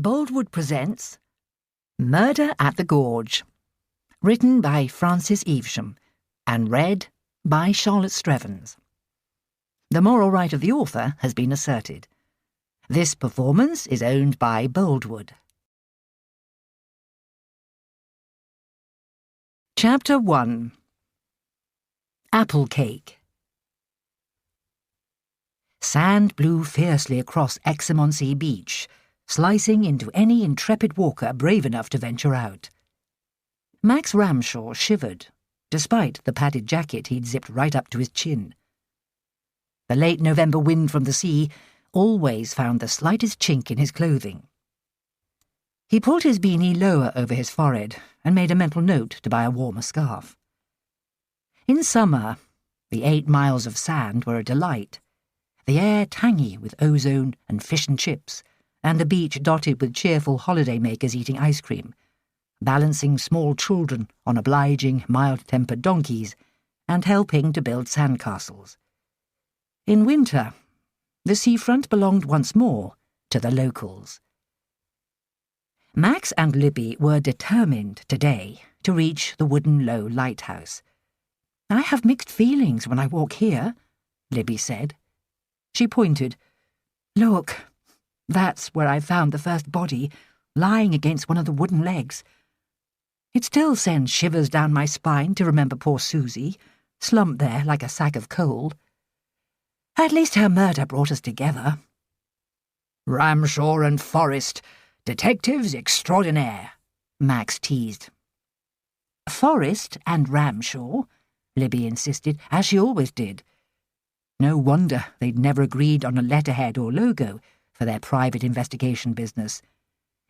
Boldwood presents Murder at the Gorge, written by Francis Evesham and read by Charlotte Strevens. The moral right of the author has been asserted. This performance is owned by Boldwood. Chapter 1. Apple Cake. Sand blew fiercely across Exham-on-Sea beach, slicing into any intrepid walker brave enough to venture out. Max Ramshaw shivered, despite the padded jacket he'd zipped right up to his chin. The late November wind from the sea always found the slightest chink in his clothing. He pulled his beanie lower over his forehead and made a mental note to buy a warmer scarf. In summer, the 8 miles of sand were a delight, the air tangy with ozone and fish and chips, and the beach dotted with cheerful holiday-makers eating ice cream, balancing small children on obliging, mild-tempered donkeys, and helping to build sandcastles. In winter, the seafront belonged once more to the locals. Max and Libby were determined today to reach the wooden low lighthouse. "I have mixed feelings when I walk here," Libby said. She pointed. "Look, that's where I found the first body, lying against one of the wooden legs. It still sends shivers down my spine to remember poor Susie, slumped there like a sack of coal. At least her murder brought us together." "Ramshaw and Forrest, detectives extraordinaire," Max teased. "Forrest and Ramshaw," Libby insisted, as she always did. No wonder they'd never agreed on a letterhead or logo for their private investigation business,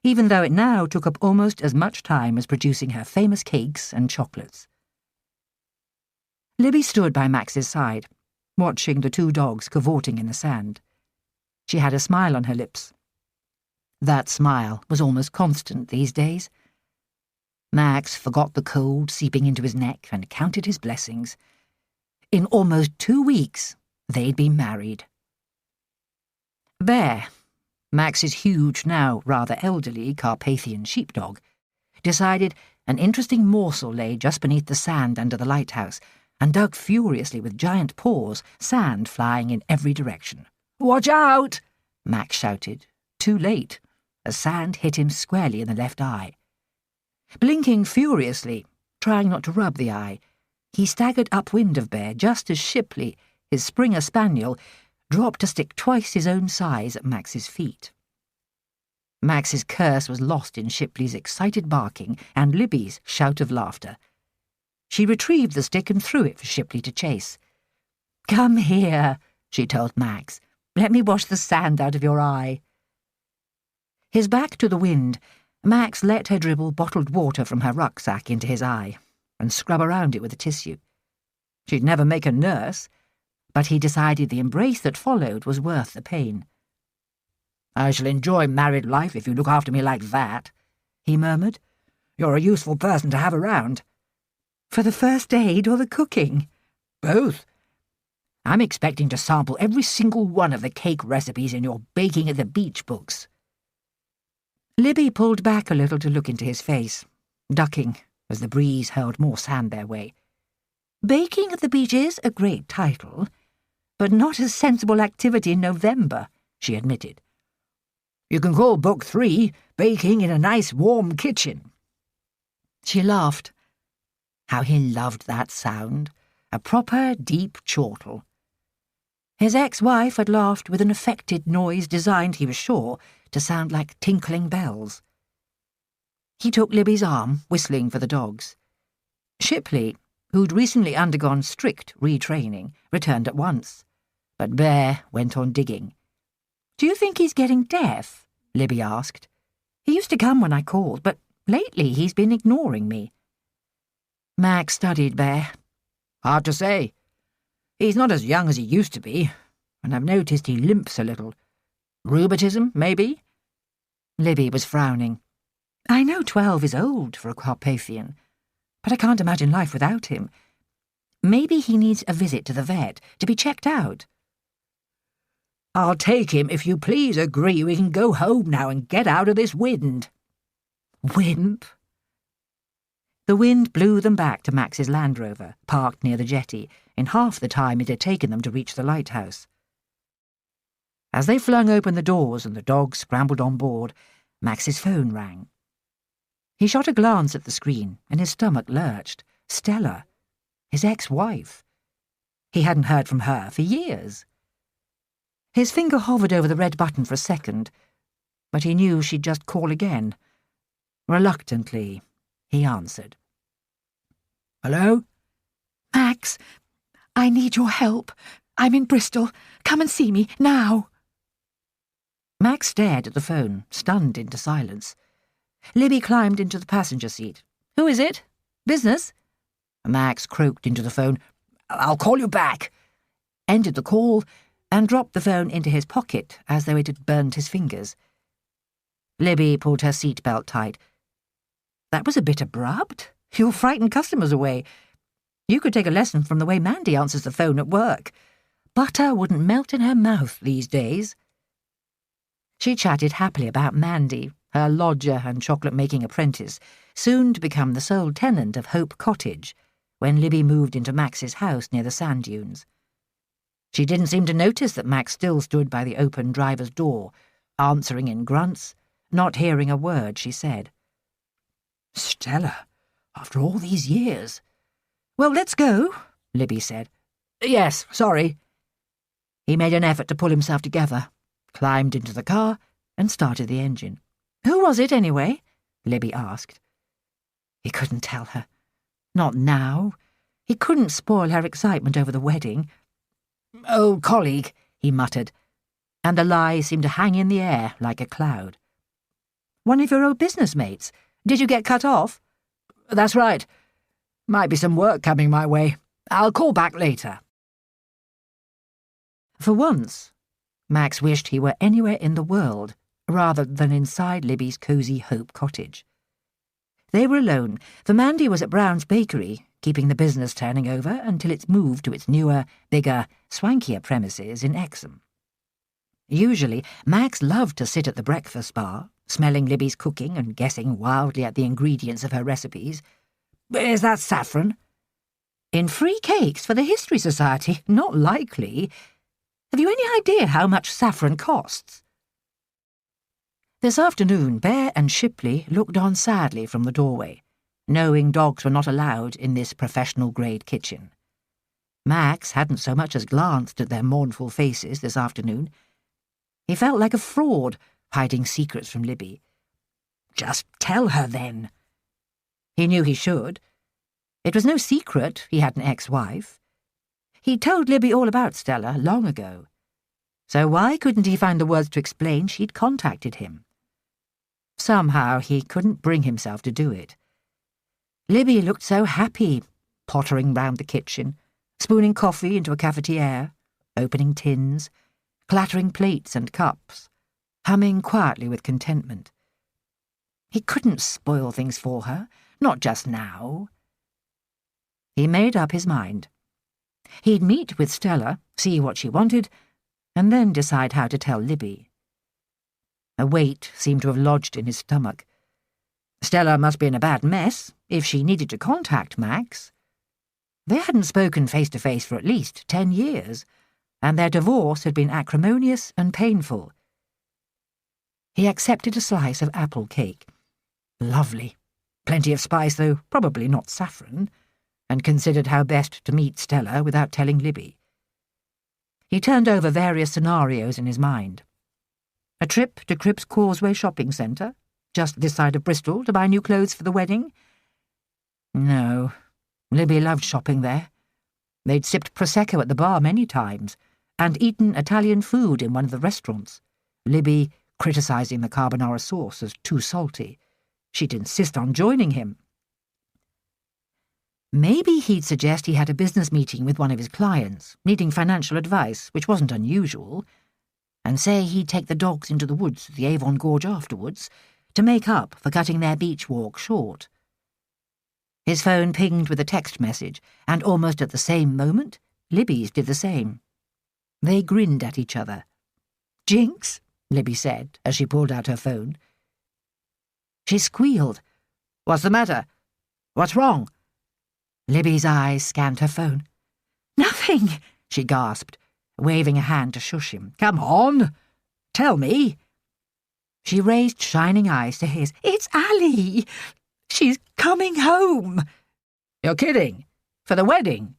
even though it now took up almost as much time as producing her famous cakes and chocolates. Libby stood by Max's side, watching the 2 dogs cavorting in the sand. She had a smile on her lips. That smile was almost constant these days. Max forgot the cold seeping into his neck and counted his blessings. In almost 2 weeks, they'd be married. Bear, Max's huge, now rather elderly Carpathian sheepdog, decided an interesting morsel lay just beneath the sand under the lighthouse, and dug furiously with giant paws, sand flying in every direction. "Watch out!" Max shouted. Too late, as sand hit him squarely in the left eye. Blinking furiously, trying not to rub the eye, he staggered upwind of Bear just as Shipley, his Springer Spaniel, dropped to stick twice his own size at Max's feet. Max's curse was lost in Shipley's excited barking and Libby's shout of laughter. She retrieved the stick and threw it for Shipley to chase. "Come here," she told Max. "Let me wash the sand out of your eye." His back to the wind, Max let her dribble bottled water from her rucksack into his eye and scrub around it with a tissue. She'd never make a nurse, but he decided the embrace that followed was worth the pain. "I shall enjoy married life if you look after me like that," he murmured. "You're a useful person to have around." "For the first aid or the cooking?" "Both. I'm expecting to sample every single one of the cake recipes in your baking at the beach books." Libby pulled back a little to look into his face, ducking as the breeze hurled more sand their way. "Baking at the beach is a great title, but not a sensible activity in November," she admitted. "You can call Book 3 Baking in a Nice Warm Kitchen." She laughed. How he loved that sound, a proper deep chortle. His ex-wife had laughed with an affected noise designed, he was sure, to sound like tinkling bells. He took Libby's arm, whistling for the dogs. Shipley, who'd recently undergone strict retraining, returned at once, but Bear went on digging. "Do you think he's getting deaf?" Libby asked. "He used to come when I called, but lately he's been ignoring me." Max studied Bear. "Hard to say. He's not as young as he used to be, and I've noticed he limps a little. Rheumatism, maybe?" Libby was frowning. "I know 12 is old for a Carpathian, but I can't imagine life without him. Maybe he needs a visit to the vet to be checked out." I'll take him if you please agree we can go home now and get out of this wind. Wimp? The wind blew them back to Max's Land Rover, parked near the jetty, in half the time it had taken them to reach the lighthouse. As they flung open the doors and the dog scrambled on board, Max's phone rang. He shot a glance at the screen, and his stomach lurched. Stella. His ex-wife. He hadn't heard from her for years. His finger hovered over the red button for a second, but he knew she'd just call again. Reluctantly, he answered. Hello? Max, I need your help. I'm in Bristol. Come and see me, now. Max stared at the phone, stunned into silence. Libby climbed into the passenger seat. Who is it? Business? Max croaked into the phone. I'll call you back. Ended the call and dropped the phone into his pocket as though it had burned his fingers. Libby pulled her seatbelt tight. That was a bit abrupt. You'll frighten customers away. You could take a lesson from the way Mandy answers the phone at work. Butter wouldn't melt in her mouth these days. She chatted happily about Mandy, her lodger and chocolate-making apprentice, soon to become the sole tenant of Hope Cottage, when Libby moved into Max's house near the sand dunes. She didn't seem to notice that Max still stood by the open driver's door, answering in grunts, not hearing a word she said. Stella, after all these years. Well, let's go, Libby said. Yes, sorry. He made an effort to pull himself together, climbed into the car, and started the engine. Who was it, anyway? Libby asked. He couldn't tell her. Not now. He couldn't spoil her excitement over the wedding. Old colleague, he muttered, and the lie seemed to hang in the air like a cloud. One of your old business mates. Did you get cut off? That's right. Might be some work coming my way. I'll call back later. For once, Max wished he were anywhere in the world rather than inside Libby's cosy Hope Cottage. They were alone, for Mandy was at Brown's Bakery, keeping the business turning over until it's moved to its newer, bigger, swankier premises in Exham. Usually, Max loved to sit at the breakfast bar, smelling Libby's cooking and guessing wildly at the ingredients of her recipes. Is that saffron? In free cakes for the History Society? Not likely. Have you any idea how much saffron costs? This afternoon, Bear and Shipley looked on sadly from the doorway, knowing dogs were not allowed in this professional-grade kitchen. Max hadn't so much as glanced at their mournful faces this afternoon. He felt like a fraud, hiding secrets from Libby. Just tell her, then. He knew he should. It was no secret he had an ex-wife. He'd told Libby all about Stella long ago. So why couldn't he find the words to explain she'd contacted him? Somehow he couldn't bring himself to do it. Libby looked so happy, pottering round the kitchen, spooning coffee into a cafetiere, opening tins, clattering plates and cups, humming quietly with contentment. He couldn't spoil things for her, not just now. He made up his mind. He'd meet with Stella, see what she wanted, and then decide how to tell Libby. A weight seemed to have lodged in his stomach. Stella must be in a bad mess if she needed to contact Max. They hadn't spoken face-to-face for at least 10 years, and their divorce had been acrimonious and painful. He accepted a slice of apple cake. Lovely. Plenty of spice, though probably not saffron, and considered how best to meet Stella without telling Libby. He turned over various scenarios in his mind. A trip to Cribb's Causeway shopping centre, just this side of Bristol, to buy new clothes for the wedding? No, Libby loved shopping there. They'd sipped Prosecco at the bar many times, and eaten Italian food in one of the restaurants, Libby criticising the carbonara sauce as too salty. She'd insist on joining him. Maybe he'd suggest he had a business meeting with one of his clients, needing financial advice, which wasn't unusual, and say he'd take the dogs into the woods of the Avon Gorge afterwards to make up for cutting their beach walk short. His phone pinged with a text message, and almost at the same moment, Libby's did the same. They grinned at each other. Jinx," Libby said as she pulled out her phone. She squealed. "What's the matter? What's wrong?" Libby's eyes scanned her phone. "Nothing," she gasped, waving a hand to shush him. "Come on! Tell me!" She raised shining eyes to his. "It's Ali. She's coming home." "You're kidding? For the wedding?"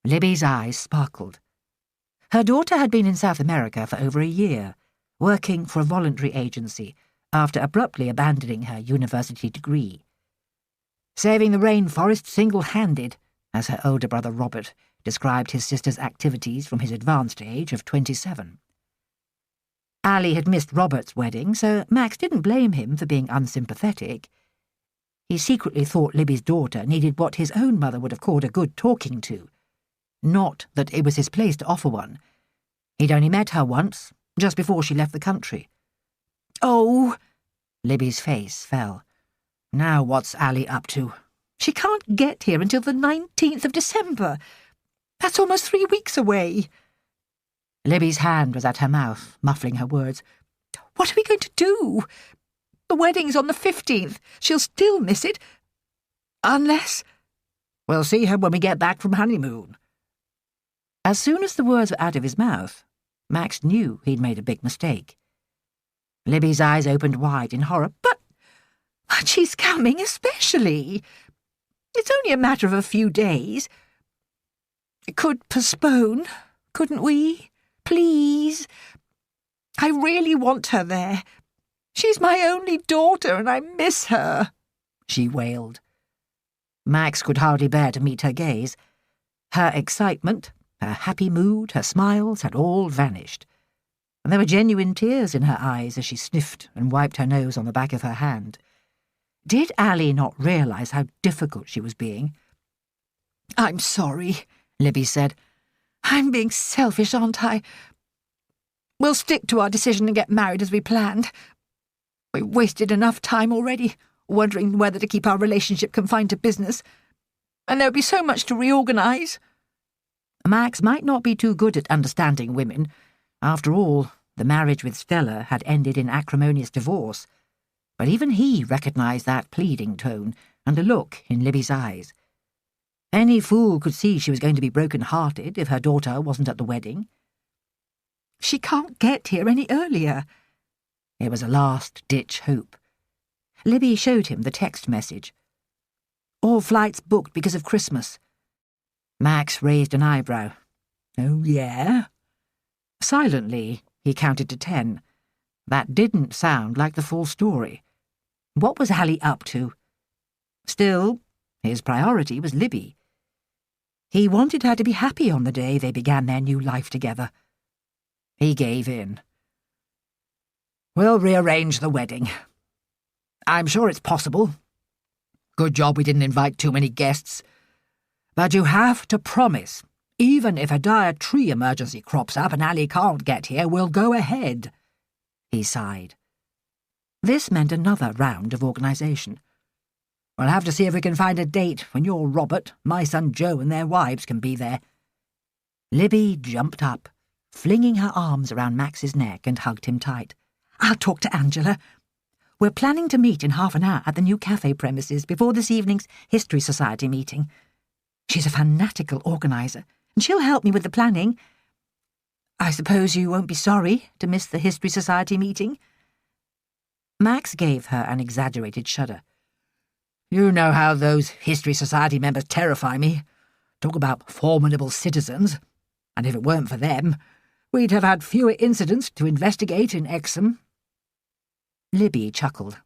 Libby's eyes sparkled. Her daughter had been in South America for over a year, working for a voluntary agency after abruptly abandoning her university degree. Saving the rainforest single-handed, as her older brother Robert described his sister's activities from his advanced age of 27. Ali had missed Robert's wedding, so Max didn't blame him for being unsympathetic. He secretly thought Libby's daughter needed what his own mother would have called a good talking to. Not that it was his place to offer one. He'd only met her once, just before she left the country. "Oh," Libby's face fell. "Now what's Ali up to?" "She can't get here until the 19th of December. That's almost 3 weeks away." Libby's hand was at her mouth, muffling her words. "What are we going to do? The wedding's on the 15th. She'll still miss it. Unless—" "We'll see her when we get back from honeymoon." As soon as the words were out of his mouth, Max knew he'd made a big mistake. Libby's eyes opened wide in horror. But she's coming especially. It's only a matter of a few days. Could postpone, couldn't we? Please. I really want her there. She's my only daughter and I miss her," she wailed. Max could hardly bear to meet her gaze. Her excitement, her happy mood, her smiles had all vanished, and there were genuine tears in her eyes as she sniffed and wiped her nose on the back of her hand. Did Ali not realise how difficult she was being? "I'm sorry," Libby said. "I'm being selfish, aren't I? We'll stick to our decision and get married as we planned. We've wasted enough time already, wondering whether to keep our relationship confined to business, and there'll be so much to reorganise." Max might not be too good at understanding women. After all, the marriage with Stella had ended in acrimonious divorce. But even he recognised that pleading tone and the look in Libby's eyes. Any fool could see she was going to be broken-hearted if her daughter wasn't at the wedding. "She can't get here any earlier." It was a last-ditch hope. Libby showed him the text message. "All flights booked because of Christmas." Max raised an eyebrow. "Oh, yeah?" Silently, he counted to 10. That didn't sound like the full story. What was Ali up to? Still, his priority was Libby. He wanted her to be happy on the day they began their new life together. He gave in. "We'll rearrange the wedding. I'm sure it's possible. Good job we didn't invite too many guests. But you have to promise, even if a dire tree emergency crops up and Ali can't get here, we'll go ahead." He sighed. This meant another round of organisation. "We'll have to see if we can find a date when your Robert, my son Joe and their wives can be there." Libby jumped up, flinging her arms around Max's neck and hugged him tight. "I'll talk to Angela. We're planning to meet in half an hour at the new cafe premises before this evening's History Society meeting. She's a fanatical organiser, and she'll help me with the planning. I suppose you won't be sorry to miss the History Society meeting?" Max gave her an exaggerated shudder. "You know how those History Society members terrify me. Talk about formidable citizens. And if it weren't for them, we'd have had fewer incidents to investigate in Exham." Libby chuckled.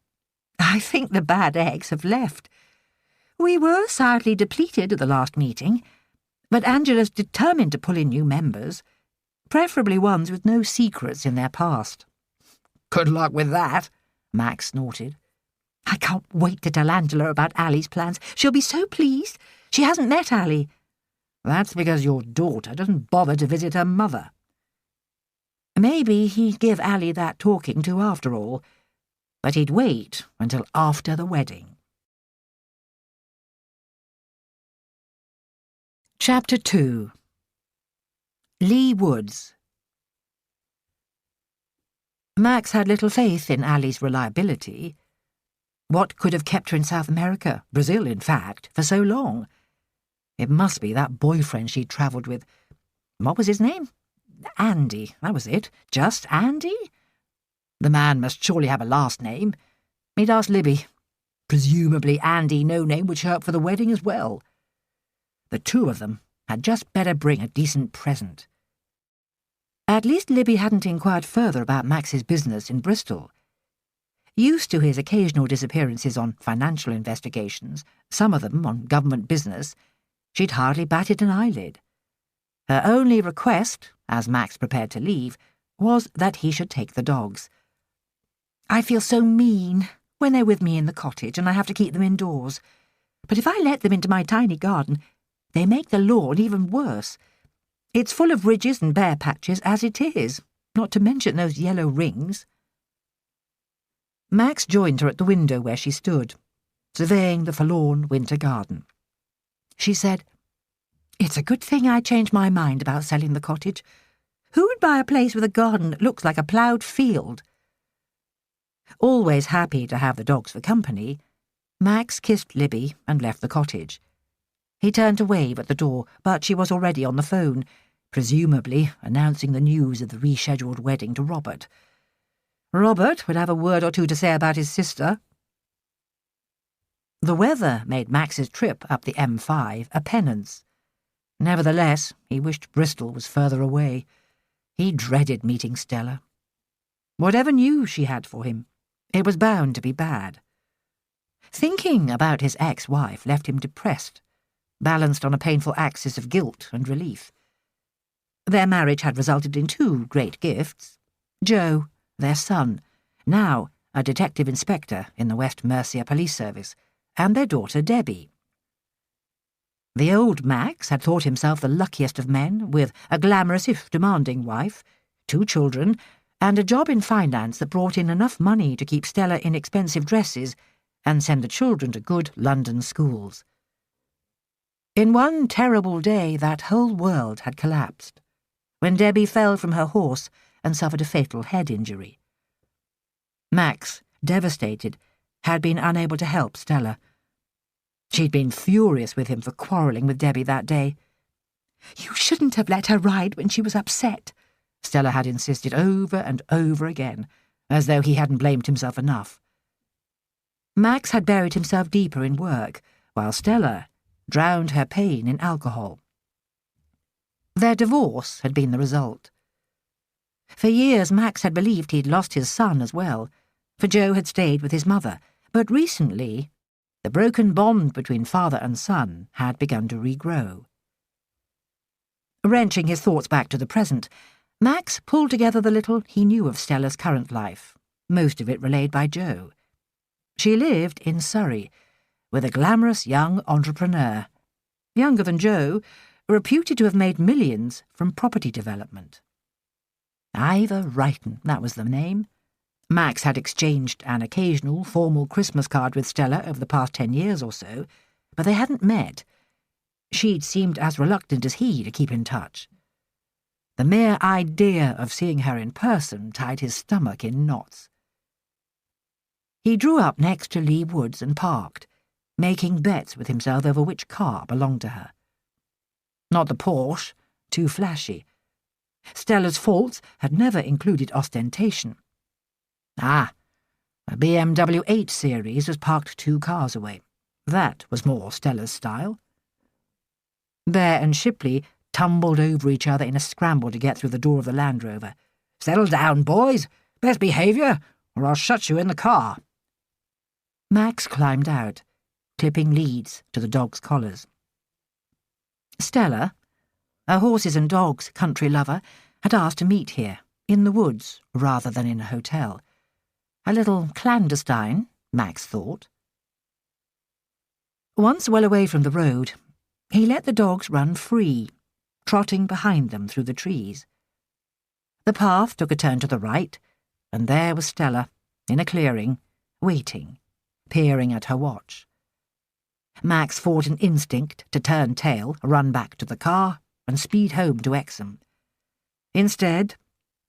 "I think the bad eggs have left. We were sadly depleted at the last meeting, but Angela's determined to pull in new members, preferably ones with no secrets in their past." "Good luck with that," Max snorted. "I can't wait to tell Angela about Ali's plans. She'll be so pleased. She hasn't met Ali." "That's because your daughter doesn't bother to visit her mother." Maybe he'd give Ali that talking to after all, but he'd wait until after the wedding. Chapter 2. Lee Woods. Max had little faith in Ally's reliability. What could have kept her in South America, Brazil in fact, for so long? It must be that boyfriend she'd travelled with. What was his name? Andy, that was it. Just Andy? The man must surely have a last name. He'd asked Libby. Presumably Andy No-Name would show up for the wedding as well. The two of them had just better bring a decent present. At least Libby hadn't inquired further about Max's business in Bristol. Used to his occasional disappearances on financial investigations, some of them on government business, she'd hardly batted an eyelid. Her only request, as Max prepared to leave, was that he should take the dogs. "I feel so mean when they're with me in the cottage and I have to keep them indoors. But if I let them into my tiny garden, they make the lawn even worse. It's full of ridges and bare patches as it is, not to mention those yellow rings." Max joined her at the window where she stood, surveying the forlorn winter garden. She said, "It's a good thing I changed my mind about selling the cottage. Who would buy a place with a garden that looks like a ploughed field?" Always happy to have the dogs for company, Max kissed Libby and left the cottage. He turned to wave at the door, but she was already on the phone, presumably announcing the news of the rescheduled wedding to Robert. Robert would have a word or two to say about his sister. The weather made Max's trip up the M5 a penance. Nevertheless, he wished Bristol was further away. He dreaded meeting Stella. Whatever news she had for him, it was bound to be bad. Thinking about his ex-wife left him depressed, balanced on a painful axis of guilt and relief. Their marriage had resulted in two great gifts: Joe, their son, now a detective inspector in the West Mercia Police Service, and their daughter Debbie. The old Max had thought himself the luckiest of men, with a glamorous if demanding wife, 2 children, and a job in finance that brought in enough money to keep Stella in expensive dresses and send the children to good London schools. In one terrible day that whole world had collapsed, when Debbie fell from her horse and suffered a fatal head injury. Max, devastated, had been unable to help Stella. She'd been furious with him for quarrelling with Debbie that day. "You shouldn't have let her ride when she was upset," Stella had insisted over and over again, as though he hadn't blamed himself enough. Max had buried himself deeper in work, while Stella drowned her pain in alcohol. Their divorce had been the result. For years Max had believed he'd lost his son as well, for Joe had stayed with his mother, but recently the broken bond between father and son had begun to regrow. Wrenching his thoughts back to the present, Max pulled together the little he knew of Stella's current life, most of it relayed by Joe. She lived in Surrey, with a glamorous young entrepreneur, younger than Joe, reputed to have made millions from property development. Ivor Wrighton, that was the name. Max had exchanged an occasional formal Christmas card with Stella over the past 10 years or so, but they hadn't met. She'd seemed as reluctant as he to keep in touch. The mere idea of seeing her in person tied his stomach in knots. He drew up next to Lee Woods and parked, making bets with himself over which car belonged to her. Not the Porsche, too flashy. Stella's faults had never included ostentation. A BMW 8 Series was parked 2 cars away. That was more Stella's style. Bear and Shipley tumbled over each other in a scramble to get through the door of the Land Rover. "Settle down, boys. Best behaviour, or I'll shut you in the car." Max climbed out, clipping leads to the dogs' collars. Stella, a horses and dogs country lover, had asked to meet here, in the woods rather than in a hotel. A little clandestine, Max thought. Once well away from the road, he let the dogs run free, trotting behind them through the trees. The path took a turn to the right, and there was Stella, in a clearing, waiting, peering at her watch. Max fought an instinct to turn tail, run back to the car, and speed home to Exham. Instead,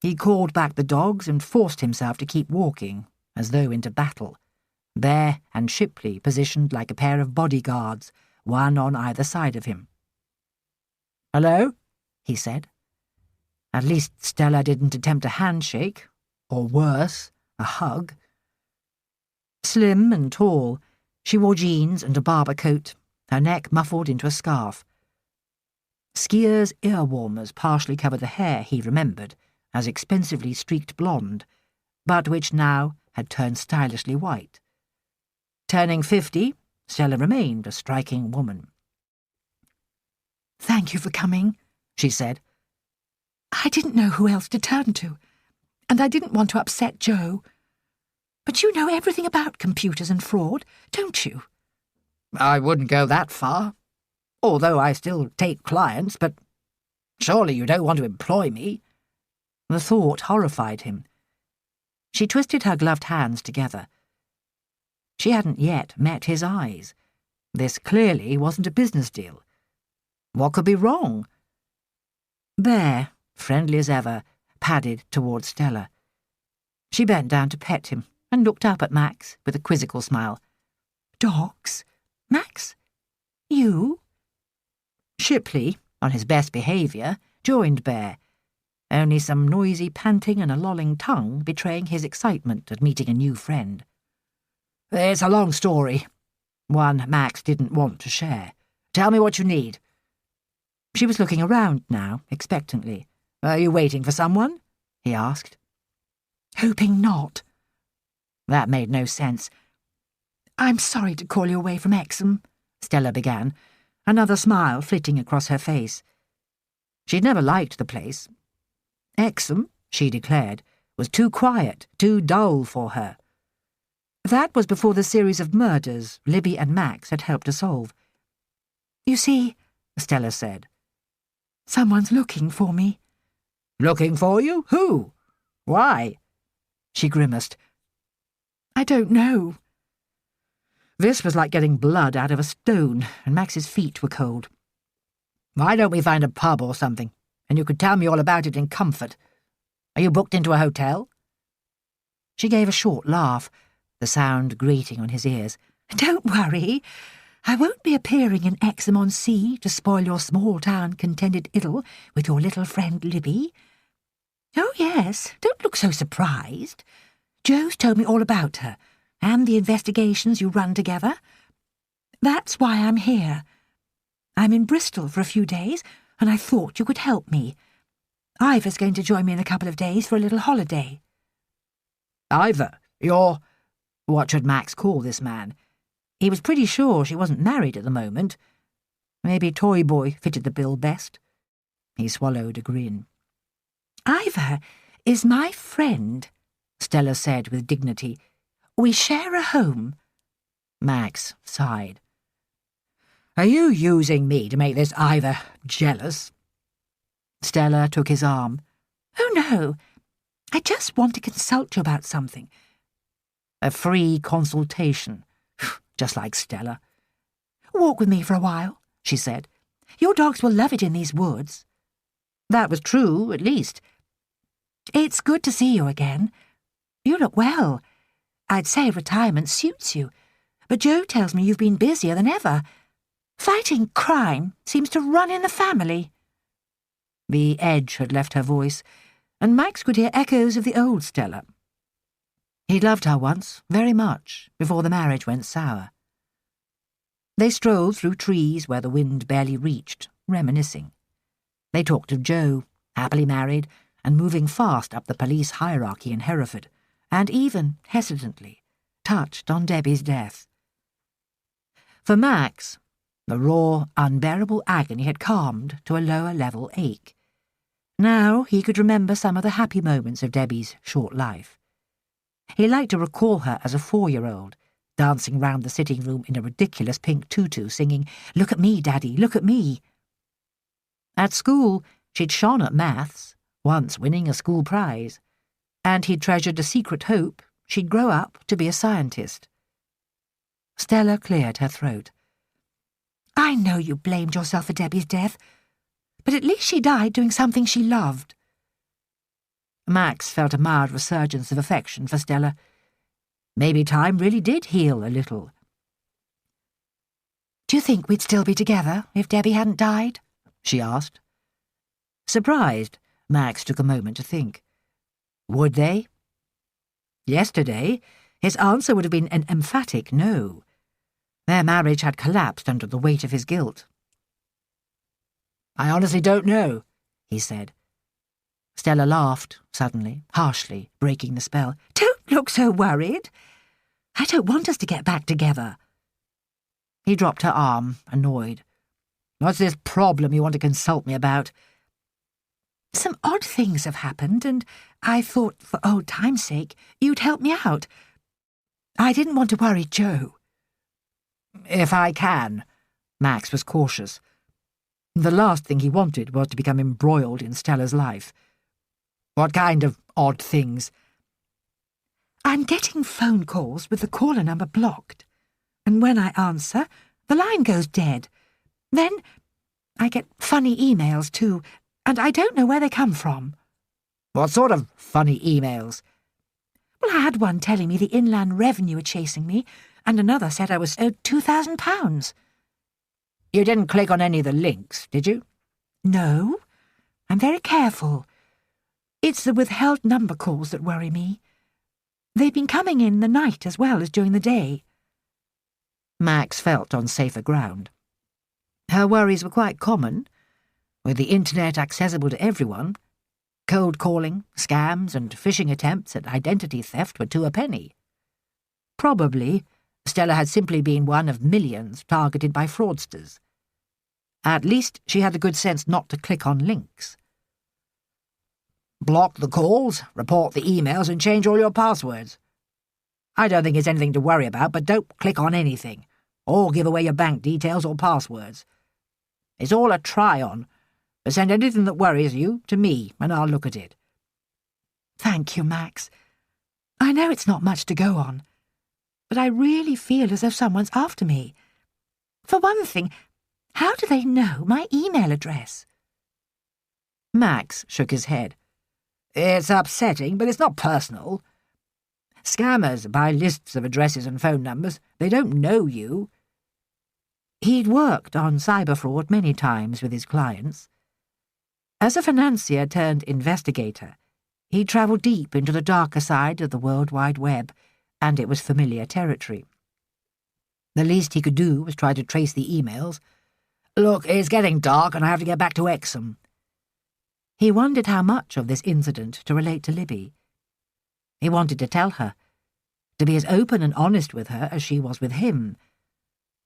He called back the dogs and forced himself to keep walking, as though into battle. Bear and Shipley positioned like a pair of bodyguards, one on either side of him. "Hello?" he said. At least Stella didn't attempt a handshake, or worse, a hug. Slim and tall, she wore jeans and a barber coat, her neck muffled into a scarf. Skiers' ear-warmers partially covered the hair he remembered as expensively streaked blonde, but which now had turned stylishly white. Turning 50, Stella remained a striking woman. "Thank you for coming," she said. "I didn't know who else to turn to, and I didn't want to upset Joe. But you know everything about computers and fraud, don't you?" "I wouldn't go that far, although I still take clients, but surely you don't want to employ me?" The thought horrified him. She twisted her gloved hands together. She hadn't yet met his eyes. This clearly wasn't a business deal. What could be wrong? Bear, friendly as ever, padded towards Stella. She bent down to pet him and looked up at Max with a quizzical smile. "Dogs? Max? You?" Shipley, on his best behaviour, joined Bear, only some noisy panting and a lolling tongue betraying his excitement at meeting a new friend. "It's a long story, one Max didn't want to share. Tell me what you need." She was looking around now, expectantly. "Are you waiting for someone?" he asked. "Hoping not." That made no sense. "I'm sorry to call you away from Exham," Stella began, another smile flitting across her face. She'd never liked the place. Exham, she declared, was too quiet, too dull for her. That was before the series of murders Libby and Max had helped to solve. "You see," Stella said. "Someone's looking for me." "Looking for you? Who? Why?" She grimaced. "I don't know." This was like getting blood out of a stone, and Max's feet were cold. "Why don't we find a pub or something, and you could tell me all about it in comfort? Are you booked into a hotel?" She gave a short laugh, the sound grating on his ears. "Don't worry. I won't be appearing in Exham-on-Sea to spoil your small-town contented idyll with your little friend Libby. Oh, yes, don't look so surprised. Joe's told me all about her, and the investigations you run together. That's why I'm here. I'm in Bristol for a few days, and I thought you could help me. Ivor's going to join me in a couple of days for a little holiday." "Ivor, you're—" What should Max call this man? He was pretty sure she wasn't married at the moment. Maybe Toy Boy fitted the bill best. He swallowed a grin. "Ivor is my friend," Stella said with dignity. "We share a home." Max sighed. "Are you using me to make this Ivor jealous?" Stella took his arm. "Oh, no. I just want to consult you about something." A free consultation. Just like Stella. "Walk with me for a while," she said. "Your dogs will love it in these woods." That was true, at least. "It's good to see you again. You look well. I'd say retirement suits you, but Joe tells me you've been busier than ever. Fighting crime seems to run in the family." The edge had left her voice, and Max could hear echoes of the old Stella. He loved her once, very much, before the marriage went sour. They strolled through trees where the wind barely reached, reminiscing. They talked of Joe, happily married, and moving fast up the police hierarchy in Hereford, and even, hesitantly, touched on Debbie's death. For Max, the raw, unbearable agony had calmed to a lower-level ache. Now he could remember some of the happy moments of Debbie's short life. He liked to recall her as a 4-year-old, dancing round the sitting room in a ridiculous pink tutu, singing, "Look at me, Daddy, look at me." At school, she'd shone at maths, once winning a school prize, and he'd treasured a secret hope she'd grow up to be a scientist. Stella cleared her throat. "I know you blamed yourself for Debbie's death, but at least she died doing something she loved." Max felt a mild resurgence of affection for Stella. Maybe time really did heal a little. "Do you think we'd still be together if Debbie hadn't died?" she asked. Surprised, Max took a moment to think. Would they? Yesterday, his answer would have been an emphatic no. Their marriage had collapsed under the weight of his guilt. "I honestly don't know," he said. Stella laughed, suddenly, harshly, breaking the spell. "Don't look so worried. I don't want us to get back together." He dropped her arm, annoyed. "What's this problem you want to consult me about?" "Some odd things have happened, and I thought, for old time's sake, you'd help me out. I didn't want to worry Joe." "If I can," Max was cautious. The last thing he wanted was to become embroiled in Stella's life. "What kind of odd things?" "I'm getting phone calls with the caller number blocked, and when I answer, the line goes dead. Then I get funny emails, too, and I don't know where they come from." "What sort of funny emails?" "Well, I had one telling me the Inland Revenue are chasing me, and another said I was owed £2,000. "You didn't click on any of the links, did you?" "No. I'm very careful. It's the withheld number calls that worry me. They've been coming in the night as well as during the day." Max felt on safer ground. Her worries were quite common. With the internet accessible to everyone, cold calling, scams, and phishing attempts at identity theft were two a penny. Probably, Stella had simply been one of millions targeted by fraudsters. At least she had the good sense not to click on links. "Block the calls, report the emails, and change all your passwords. I don't think it's anything to worry about, but don't click on anything, or give away your bank details or passwords. It's all a try-on. But send anything that worries you to me, and I'll look at it." "Thank you, Max. I know it's not much to go on, but I really feel as if someone's after me. For one thing, how do they know my email address?" Max shook his head. "It's upsetting, but it's not personal. Scammers buy lists of addresses and phone numbers. They don't know you." He'd worked on cyber fraud many times with his clients. As a financier turned investigator, he travelled deep into the darker side of the World Wide Web, and it was familiar territory. The least he could do was try to trace the emails. "Look, it's getting dark and I have to get back to Exham." He wondered how much of this incident to relate to Libby. He wanted to tell her, to be as open and honest with her as she was with him,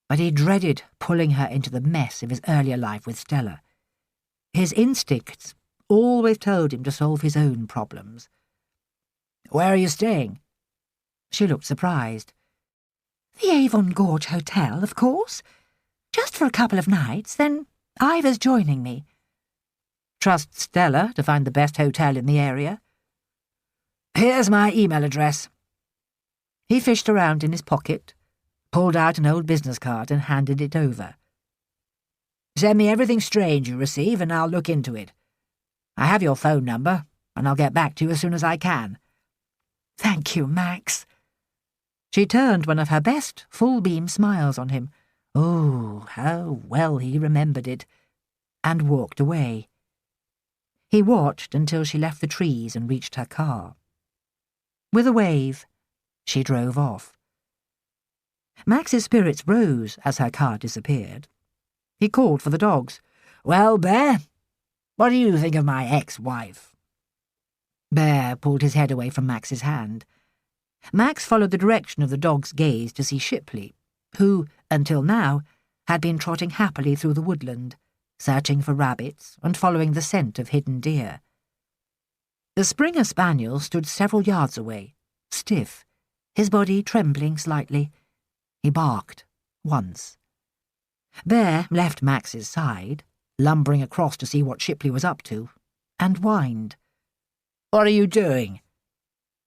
but he dreaded pulling her into the mess of his earlier life with Stella. His instincts always told him to solve his own problems. "Where are you staying?" She looked surprised. "The Avon Gorge Hotel, of course. Just for a couple of nights, then Ivor's joining me." Trust Stella to find the best hotel in the area. "Here's my email address." He fished around in his pocket, pulled out an old business card and handed it over. "Send me everything strange you receive and I'll look into it. I have your phone number, and I'll get back to you as soon as I can." "Thank you, Max." She turned one of her best full-beam smiles on him. Oh, how well he remembered it, and walked away. He watched until she left the trees and reached her car. With a wave, she drove off. Max's spirits rose as her car disappeared. He called for the dogs. "Well, Bear, what do you think of my ex-wife?" Bear pulled his head away from Max's hand. Max followed the direction of the dog's gaze to see Shipley, who, until now, had been trotting happily through the woodland, searching for rabbits and following the scent of hidden deer. The Springer Spaniel stood several yards away, stiff, his body trembling slightly. He barked, once. Bear left Max's side, lumbering across to see what Shipley was up to, and whined. "What are you doing?"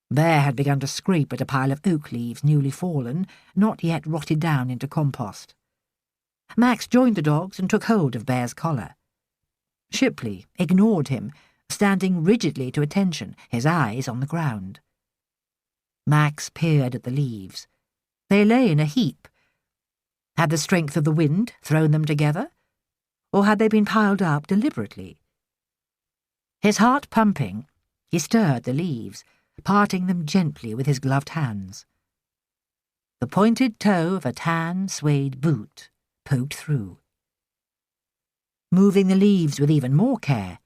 Bear had begun to scrape at a pile of oak leaves newly fallen, not yet rotted down into compost. Max joined the dogs and took hold of Bear's collar. Shipley ignored him, standing rigidly to attention, his eyes on the ground. Max peered at the leaves. They lay in a heap. Had the strength of the wind thrown them together, or had they been piled up deliberately? His heart pumping, he stirred the leaves, parting them gently with his gloved hands. The pointed toe of a tan suede boot poked through. Moving the leaves with even more care,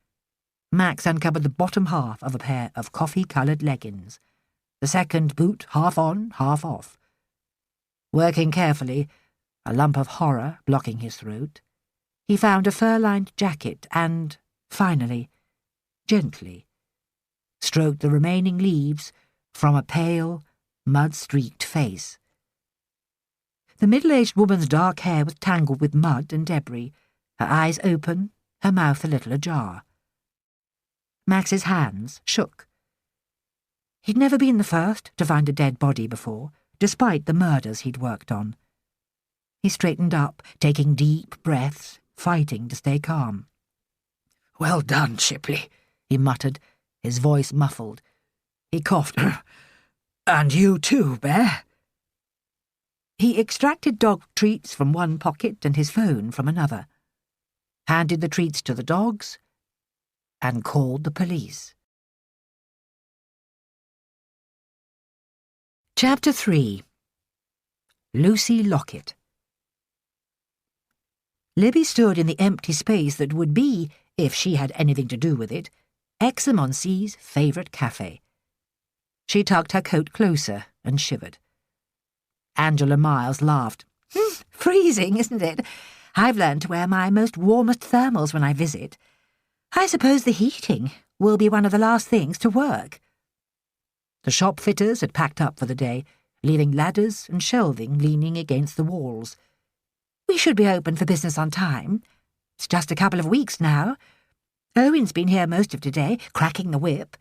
Max uncovered the bottom half of a pair of coffee-coloured leggings, the second boot half on, half off. Working carefully, a lump of horror blocking his throat, he found a fur-lined jacket and, finally, gently, stroked the remaining leaves from a pale, mud-streaked face. The middle-aged woman's dark hair was tangled with mud and debris, her eyes open, her mouth a little ajar. Max's hands shook. He'd never been the first to find a dead body before, despite the murders he'd worked on. He straightened up, taking deep breaths, fighting to stay calm. "Well done, Shipley," he muttered, his voice muffled. He coughed. "And you too, Bear." He extracted dog treats from one pocket and his phone from another, handed the treats to the dogs, and called the police. Chapter 3. Lucy Lockett. Libby stood in the empty space that would be, if she had anything to do with it, Exham-on-Sea's favourite cafe. She tugged her coat closer and shivered. Angela Miles laughed. "Freezing, isn't it? I've learned to wear my most warmest thermals when I visit. I suppose the heating will be one of the last things to work." The shop fitters had packed up for the day, leaving ladders and shelving leaning against the walls. "We should be open for business on time. It's just a couple of weeks now. Owen's been here most of today, cracking the whip.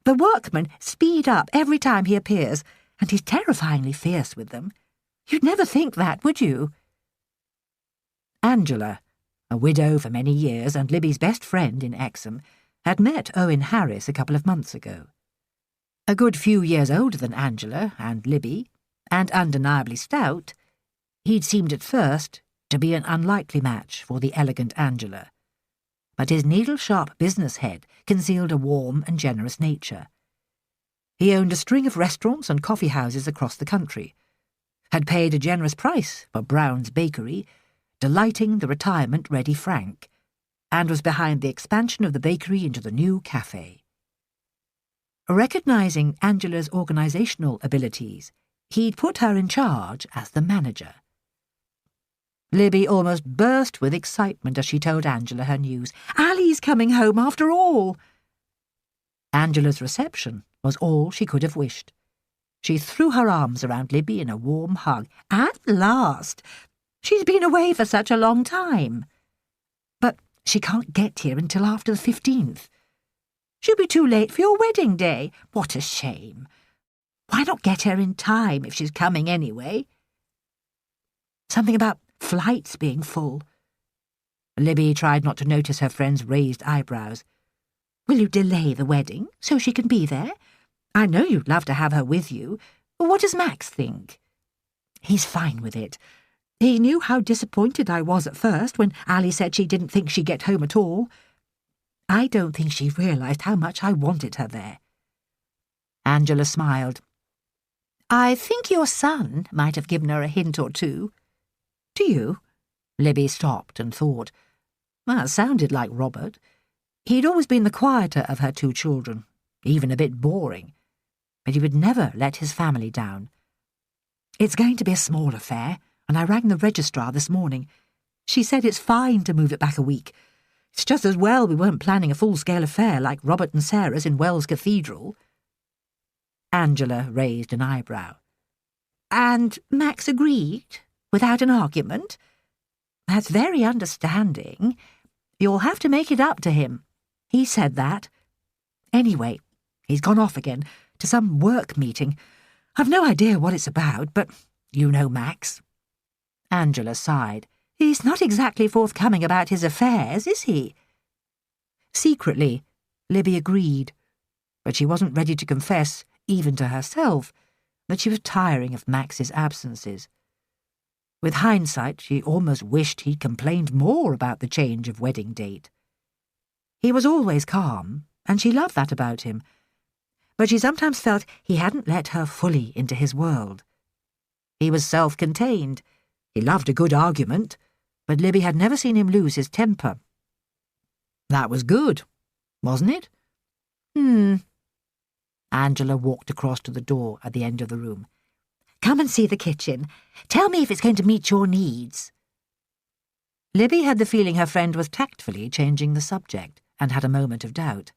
The workmen speed up every time he appears, and he's terrifyingly fierce with them. You'd never think that, would you?" Angela, a widow for many years and Libby's best friend in Exham, had met Owen Harris a couple of months ago. A good few years older than Angela and Libby, and undeniably stout, he'd seemed at first to be an unlikely match for the elegant Angela. But his needle-sharp business head concealed a warm and generous nature. He owned a string of restaurants and coffee houses across the country, had paid a generous price for Brown's Bakery, delighting the retirement-ready Frank, and was behind the expansion of the bakery into the new cafe. Recognising Angela's organisational abilities, he'd put her in charge as the manager. Libby almost burst with excitement as she told Angela her news. "Ali's coming home after all." Angela's reception was all she could have wished. She threw her arms around Libby in a warm hug. "At last! She's been away for such a long time." "But she can't get here until after the 15th. "She'll be too late for your wedding day. What a shame. Why not get her in time if she's coming anyway?" Something about flights being full. Libby tried not to notice her friend's raised eyebrows. "Will you delay the wedding so she can be there? I know you'd love to have her with you. What does Max think?" "He's fine with it. He knew how disappointed I was at first when Ali said she didn't think she'd get home at all. I don't think she realised how much I wanted her there." Angela smiled. "I think your son might have given her a hint or two." "Do you?" Libby stopped and thought. Well, it sounded like Robert. He'd always been the quieter of her two children, even a bit boring, but he would never let his family down. "It's going to be a small affair, and I rang the registrar this morning. She said it's fine to move it back a week. It's just as well we weren't planning a full-scale affair like Robert and Sarah's in Wells Cathedral." Angela raised an eyebrow. "And Max agreed, without an argument? That's very understanding. You'll have to make it up to him. He said that. Anyway, he's gone off again to some work meeting. I've no idea what it's about, but you know Max." Angela sighed. "He's not exactly forthcoming about his affairs, is he?" Secretly, Libby agreed, but she wasn't ready to confess, even to herself, that she was tiring of Max's absences. With hindsight, she almost wished he'd complained more about the change of wedding date. He was always calm, and she loved that about him, but she sometimes felt he hadn't let her fully into his world. He was self-contained. He loved a good argument, but Libby had never seen him lose his temper. That was good, wasn't it? Angela walked across to the door at the end of the room. Come and see the kitchen. Tell me if it's going to meet your needs. Libby had the feeling her friend was tactfully changing the subject, and had a moment of doubt.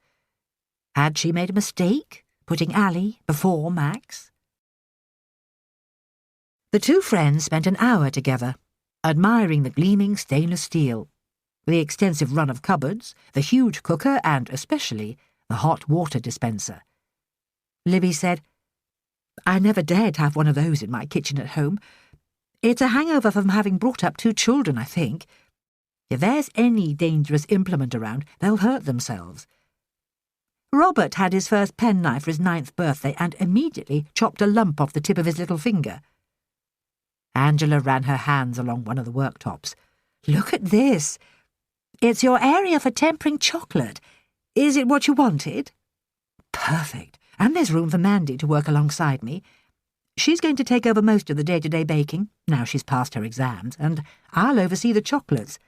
Had she made a mistake, putting Ally before Max? The two friends spent an hour together, admiring the gleaming stainless steel, the extensive run of cupboards, the huge cooker, and, especially, the hot water dispenser. Libby said, I never dared have one of those in my kitchen at home. It's a hangover from having brought up two children, I think. If there's any dangerous implement around, they'll hurt themselves. Robert had his first penknife for his 9th birthday and immediately chopped a lump off the tip of his little finger. Angela ran her hands along one of the worktops. Look at this. It's your area for tempering chocolate. Is it what you wanted? Perfect. And there's room for Mandy to work alongside me. She's going to take over most of the day-to-day baking, now she's passed her exams, and I'll oversee the chocolates.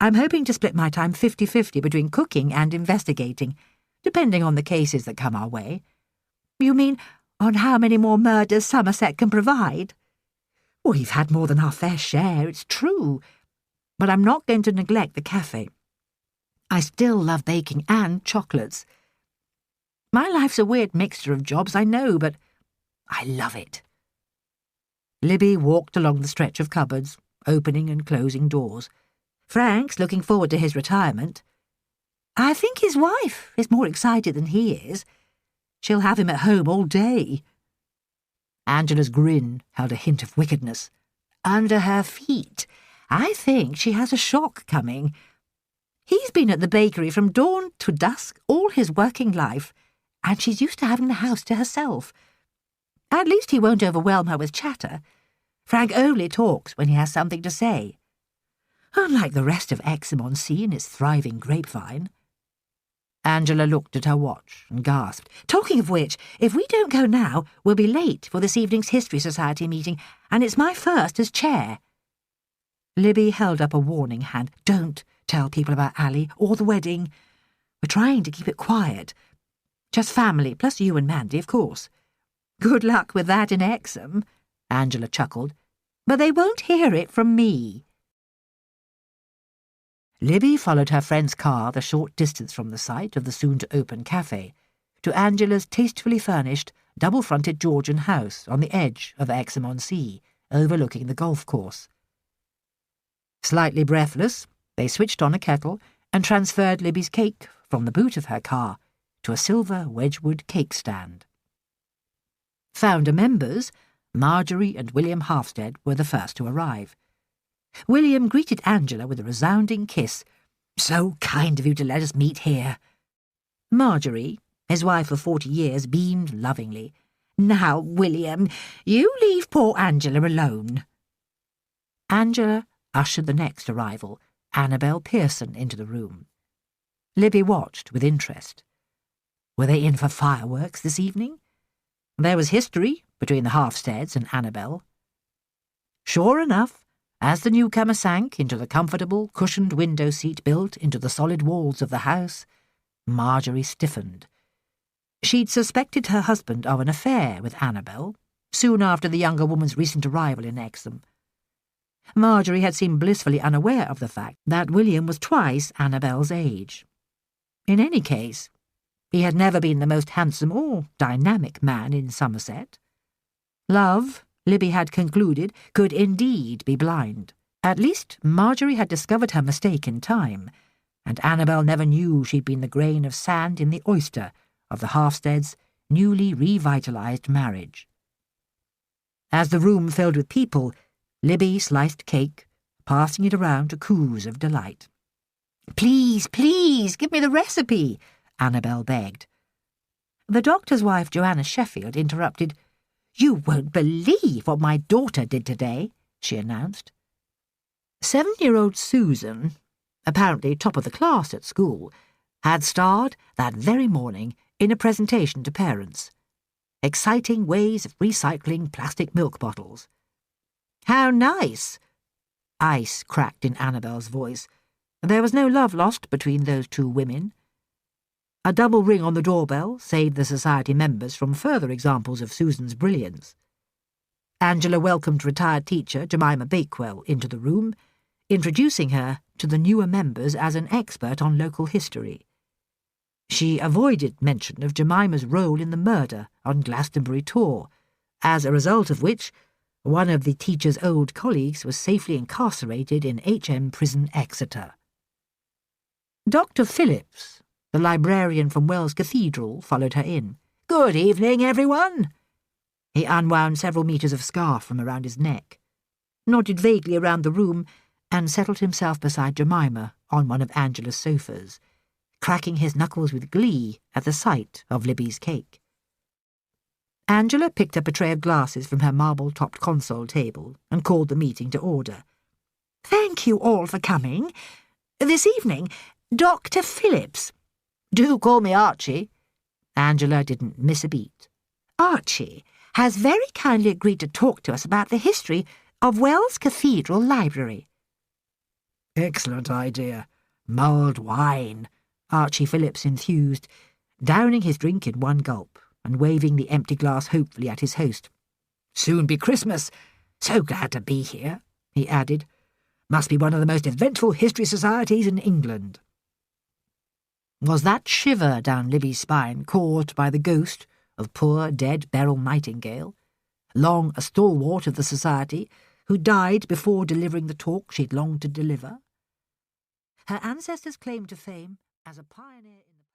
I'm hoping to split my time 50-50 between cooking and investigating, depending on the cases that come our way. You mean on how many more murders Somerset can provide? We've had more than our fair share, it's true. But I'm not going to neglect the cafe. I still love baking and chocolates. My life's a weird mixture of jobs, I know, but I love it. Libby walked along the stretch of cupboards, opening and closing doors. Frank's looking forward to his retirement. I think his wife is more excited than he is. She'll have him at home all day. Angela's grin held a hint of wickedness. Under her feet. I think she has a shock coming. He's been at the bakery from dawn to dusk all his working life, and she's used to having the house to herself. At least he won't overwhelm her with chatter. Frank only talks when he has something to say. Unlike the rest of Exham-on-Sea and its thriving grapevine. Angela looked at her watch and gasped. Talking of which, if we don't go now, we'll be late for this evening's History Society meeting, and it's my first as chair. Libby held up a warning hand. Don't tell people about Ally or the wedding. We're trying to keep it quiet. Just family, plus you and Mandy, of course. Good luck with that in Exham, Angela chuckled. But they won't hear it from me. Libby followed her friend's car the short distance from the site of the soon-to-open cafe to Angela's tastefully furnished, double-fronted Georgian house on the edge of Exham-on-Sea, overlooking the golf course. Slightly breathless, they switched on a kettle and transferred Libby's cake from the boot of her car to a silver Wedgwood cake stand. Founder members, Marjorie and William Halfstead, were the first to arrive. William greeted Angela with a resounding kiss. So kind of you to let us meet here. Marjorie, his wife of 40 years, beamed lovingly. Now, William, you leave poor Angela alone. Angela ushered the next arrival, Annabel Pearson, into the room. Libby watched with interest. Were they in for fireworks this evening? There was history between the Halfsteads and Annabel. Sure enough, as the newcomer sank into the comfortable, cushioned window seat built into the solid walls of the house, Marjorie stiffened. She'd suspected her husband of an affair with Annabel, soon after the younger woman's recent arrival in Exham. Marjorie had seemed blissfully unaware of the fact that William was twice Annabel's age. In any case, he had never been the most handsome or dynamic man in Somerset. Love, Libby had concluded, could indeed be blind. At least Marjorie had discovered her mistake in time, and Annabel never knew she'd been the grain of sand in the oyster of the Halfsteads' newly revitalised marriage. As the room filled with people, Libby sliced cake, passing it around to coos of delight. Please, please, give me the recipe, Annabel begged. The doctor's wife, Joanna Sheffield, interrupted. "You won't believe what my daughter did today," she announced. 7-year-old Susan, apparently top of the class at school, had starred that very morning in a presentation to parents. Exciting ways of recycling plastic milk bottles. "How nice!" Ice cracked in Annabel's voice. There was no love lost between those two women. A double ring on the doorbell saved the society members from further examples of Susan's brilliance. Angela welcomed retired teacher Jemima Bakewell into the room, introducing her to the newer members as an expert on local history. She avoided mention of Jemima's role in the murder on Glastonbury Tor, as a result of which one of the teacher's old colleagues was safely incarcerated in HM Prison, Exeter. Dr. Phillips, the librarian from Wells Cathedral, followed her in. "Good evening, everyone." He unwound several metres of scarf from around his neck, nodded vaguely around the room, and settled himself beside Jemima on one of Angela's sofas, cracking his knuckles with glee at the sight of Libby's cake. Angela picked up a tray of glasses from her marble-topped console table and called the meeting to order. "Thank you all for coming. This evening, Dr. Phillips—" "Do call me Archie." Angela didn't miss a beat. "Archie has very kindly agreed to talk to us about the history of Wells Cathedral Library." "Excellent idea. Mulled wine," Archie Phillips enthused, downing his drink in one gulp and waving the empty glass hopefully at his host. "Soon be Christmas. So glad to be here," he added. "Must be one of the most eventful history societies in England." Was that shiver down Libby's spine caused by the ghost of poor dead Beryl Nightingale, long a stalwart of the society, who died before delivering the talk she'd longed to deliver? Her ancestors claimed to fame as a pioneer in the